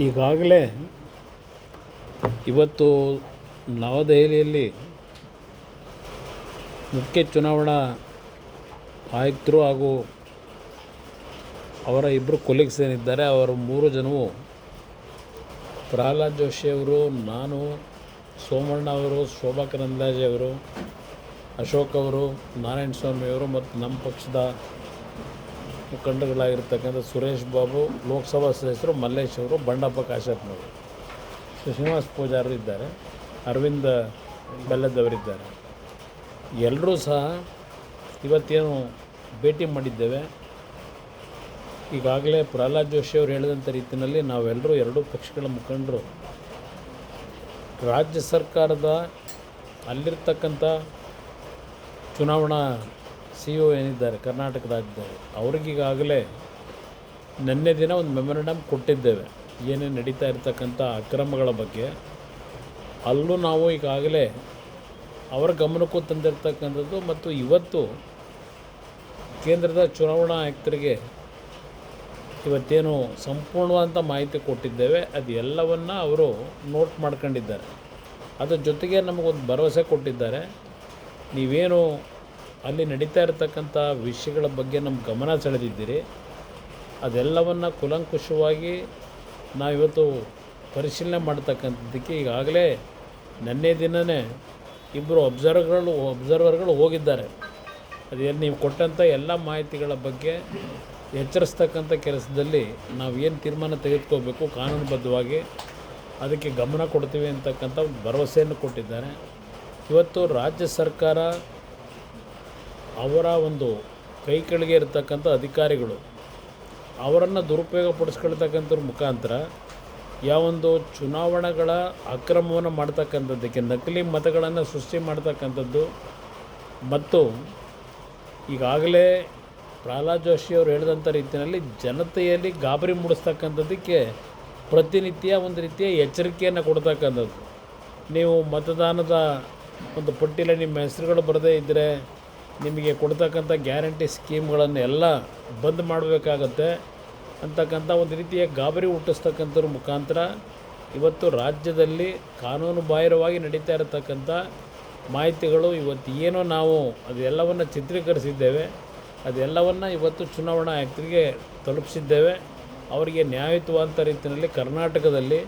ಈಗಾಗಲೇ ಇವತ್ತು ನವದೆಹಲಿಯಲ್ಲಿ ಮುಖ್ಯ ಚುನಾವಣಾ ಆಯುಕ್ತರು ಹಾಗೂ ಅವರ ಇಬ್ಬರು ಕೊಲೀಗ್ಸ್ ಏನಿದ್ದಾರೆ ಅವರು 3 ಜನವು ಪ್ರಹ್ಲಾದ್ ಜೋಶಿಯವರು, ನಾನು, ಸೋಮಣ್ಣ ಅವರು, ಶೋಭಾ ಕರಂದ್ಲಾಜೆ ಅವರು, ಅಶೋಕ್ ಅವರು, ನಾರಾಯಣ ಸ್ವಾಮಿಯವರು ಮತ್ತು ನಮ್ಮ ಪಕ್ಷದ ಮುಖಂಡಗಳಾಗಿರ್ತಕ್ಕಂಥ ಸುರೇಶ್ ಬಾಬು, ಲೋಕಸಭಾ ಸದಸ್ಯರು ಮಲ್ಲೇಶ್ ಅವರು, ಬಂಡಪ್ಪ ಕಾಶಪ್ಪನವರು, ಶ್ರೀನಿವಾಸ್ ಪೂಜಾರರು ಇದ್ದಾರೆ, ಅರವಿಂದ ಬೆಲ್ಲದವರಿದ್ದಾರೆ. ಎಲ್ಲರೂ ಸಹ ಇವತ್ತೇನು ಭೇಟಿ ಮಾಡಿದ್ದೇವೆ. ಈಗಾಗಲೇ ಪ್ರಹ್ಲಾದ್ ಜೋಶಿಯವರು ಹೇಳಿದಂಥ ರೀತಿಯಲ್ಲಿ ನಾವೆಲ್ಲರೂ ಎರಡೂ ಪಕ್ಷಗಳ ಮುಖಂಡರು ರಾಜ್ಯ ಸರ್ಕಾರದ ಅಲ್ಲಿರ್ತಕ್ಕಂಥ ಚುನಾವಣಾ CEO ಏನಿದ್ದಾರೆ ಕರ್ನಾಟಕ ರಾಜ್ಯದಲ್ಲಿ ಅವ್ರಿಗೀಗಾಗಲೇ ನಿನ್ನೆ ದಿನ ಒಂದು ಮೆಮೊರಂಡಮ್ ಕೊಟ್ಟಿದ್ದೇವೆ ಏನೇನು ನಡೀತಾ ಇರ್ತಕ್ಕಂಥ ಅಕ್ರಮಗಳ ಬಗ್ಗೆ. ಅಲ್ಲೂ ನಾವು ಈಗಾಗಲೇ ಅವರ ಗಮನಕ್ಕೂ ತಂದಿರ್ತಕ್ಕಂಥದ್ದು ಮತ್ತು ಇವತ್ತು ಕೇಂದ್ರದ ಚುನಾವಣಾ ಆಯುಕ್ತರಿಗೆ ಇವತ್ತೇನು ಸಂಪೂರ್ಣವಾದಂಥ ಮಾಹಿತಿ ಕೊಟ್ಟಿದ್ದೇವೆ. ಅದು ಎಲ್ಲವನ್ನು ಅವರು ನೋಟ್ ಮಾಡ್ಕೊಂಡಿದ್ದಾರೆ. ಅದ್ರ ಜೊತೆಗೆ ನಮಗೊಂದು ಭರವಸೆ ಕೊಟ್ಟಿದ್ದಾರೆ, ನೀವೇನು ಅಲ್ಲಿ ನಡೀತಾ ಇರತಕ್ಕಂಥ ವಿಷಯಗಳ ಬಗ್ಗೆ ನಮ್ಮ ಗಮನ ಸೆಳೆದಿದ್ದೀರಿ, ಅದೆಲ್ಲವನ್ನು ಕೂಲಂಕುಷವಾಗಿ ನಾವಿವತ್ತು ಪರಿಶೀಲನೆ ಮಾಡ್ತಕ್ಕಂಥದ್ದಕ್ಕೆ ಈಗಾಗಲೇ ನಿನ್ನೆ ದಿನವೇ ಇಬ್ಬರು ಅಬ್ಸರ್ವರ್ಗಳು ಹೋಗಿದ್ದಾರೆ. ಅದೇನು ನೀವು ಕೊಟ್ಟಂಥ ಎಲ್ಲ ಮಾಹಿತಿಗಳ ಬಗ್ಗೆ ಎಚ್ಚರಿಸ್ತಕ್ಕಂಥ ಕೆಲಸದಲ್ಲಿ ನಾವು ಏನು ತೀರ್ಮಾನ ತೆಗೆದುಕೋಬೇಕು ಕಾನೂನುಬದ್ಧವಾಗಿ ಅದಕ್ಕೆ ಗಮನ ಕೊಡ್ತೀವಿ ಅಂತಕ್ಕಂಥ ಒಂದು ಭರವಸೆಯನ್ನು ಕೊಟ್ಟಿದ್ದಾರೆ. ಇವತ್ತು ರಾಜ್ಯ ಸರ್ಕಾರ ಅವರ ಒಂದು ಕೈ ಕೆಳಗೆ ಇರತಕ್ಕಂಥ ಅಧಿಕಾರಿಗಳು ಅವರನ್ನು ದುರುಪಯೋಗ ಪಡಿಸ್ಕೊಳ್ತಕ್ಕಂಥವ್ರ ಮುಖಾಂತರ ಯಾವೊಂದು ಚುನಾವಣೆಗಳ ಅಕ್ರಮವನ್ನು ಮಾಡ್ತಕ್ಕಂಥದ್ದಕ್ಕೆ ನಕಲಿ ಮತಗಳನ್ನು ಸೃಷ್ಟಿ ಮಾಡ್ತಕ್ಕಂಥದ್ದು ಮತ್ತು ಈಗಾಗಲೇ ಪ್ರಹ್ಲಾದ್ ಜೋಶಿಯವರು ಹೇಳಿದಂಥ ರೀತಿಯಲ್ಲಿ ಜನತೆಯಲ್ಲಿ ಗಾಬರಿ ಮೂಡಿಸ್ತಕ್ಕಂಥದ್ದಕ್ಕೆ ಪ್ರತಿನಿತ್ಯ ಒಂದು ರೀತಿಯ ಎಚ್ಚರಿಕೆಯನ್ನು ಕೊಡ್ತಕ್ಕಂಥದ್ದು. ನೀವು ಮತದಾನದ ಒಂದು ಪಟ್ಟಿಯಲ್ಲಿ ನಿಮ್ಮ ಹೆಸರುಗಳು ಬರದೇ ಇದ್ದರೆ ನಿಮಗೆ ಕೊಡ್ತಕ್ಕಂಥ ಗ್ಯಾರಂಟಿ ಸ್ಕೀಮ್ಗಳನ್ನೆಲ್ಲ ಬಂದ್ ಮಾಡಬೇಕಾಗತ್ತೆ ಅಂತಕ್ಕಂಥ ಒಂದು ರೀತಿಯ ಗಾಬರಿ ಹುಟ್ಟಿಸ್ತಕ್ಕಂಥವ್ರ ಮುಖಾಂತರ ಇವತ್ತು ರಾಜ್ಯದಲ್ಲಿ ಕಾನೂನು ಬಾಹಿರವಾಗಿ ನಡೀತಾ ಇರತಕ್ಕಂಥ ಮಾಹಿತಿಗಳು ಇವತ್ತು ಏನೋ ನಾವು ಅದೆಲ್ಲವನ್ನು ಚಿತ್ರೀಕರಿಸಿದ್ದೇವೆ, ಅದೆಲ್ಲವನ್ನು ಇವತ್ತು ಚುನಾವಣಾ ಆಯುಕ್ತರಿಗೆ ತಲುಪಿಸಿದ್ದೇವೆ. ಅವರಿಗೆ ನ್ಯಾಯಯುತವಾದಂಥ ರೀತಿಯಲ್ಲಿ ಕರ್ನಾಟಕದಲ್ಲಿ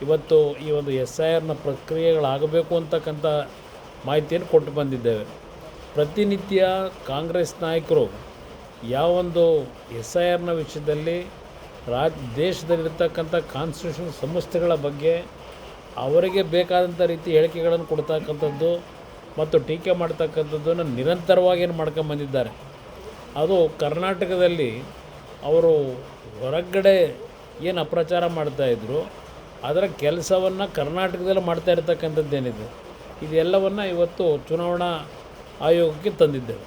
ಇವತ್ತು ಈ ಒಂದು SIRನ ಪ್ರಕ್ರಿಯೆಗಳಾಗಬೇಕು ಅಂತಕ್ಕಂಥ ಮಾಹಿತಿಯನ್ನು ಕೊಟ್ಟು ಬಂದಿದ್ದೇವೆ. ಪ್ರತಿನಿತ್ಯ ಕಾಂಗ್ರೆಸ್ ನಾಯಕರು ಯಾವೊಂದು SIRನ ವಿಷಯದಲ್ಲಿ ದೇಶದಲ್ಲಿರ್ತಕ್ಕಂಥ ಕಾನ್ಸ್ಟಿಟ್ಯೂಷನ್ ಸಂಸ್ಥೆಗಳ ಬಗ್ಗೆ ಅವರಿಗೆ ಬೇಕಾದಂಥ ರೀತಿ ಹೇಳಿಕೆಗಳನ್ನು ಕೊಡ್ತಕ್ಕಂಥದ್ದು ಮತ್ತು ಟೀಕೆ ಮಾಡ್ತಕ್ಕಂಥದ್ದನ್ನು ನಿರಂತರವಾಗಿ ಏನು ಮಾಡ್ಕೊಂಬಂದಿದ್ದಾರೆ. ಅದು ಕರ್ನಾಟಕದಲ್ಲಿ ಅವರು ಹೊರಗಡೆ ಏನು ಅಪ್ರಚಾರ ಮಾಡ್ತಾಯಿದ್ರು ಅದರ ಕೆಲಸವನ್ನು ಕರ್ನಾಟಕದಲ್ಲಿ ಮಾಡ್ತಾ ಇರ್ತಕ್ಕಂಥದ್ದೇನಿದೆ ಇದೆಲ್ಲವನ್ನು ಇವತ್ತು ಚುನಾವಣಾ ಆಯೋಗಕ್ಕೆ ತಂದಿದ್ದೇವೆ.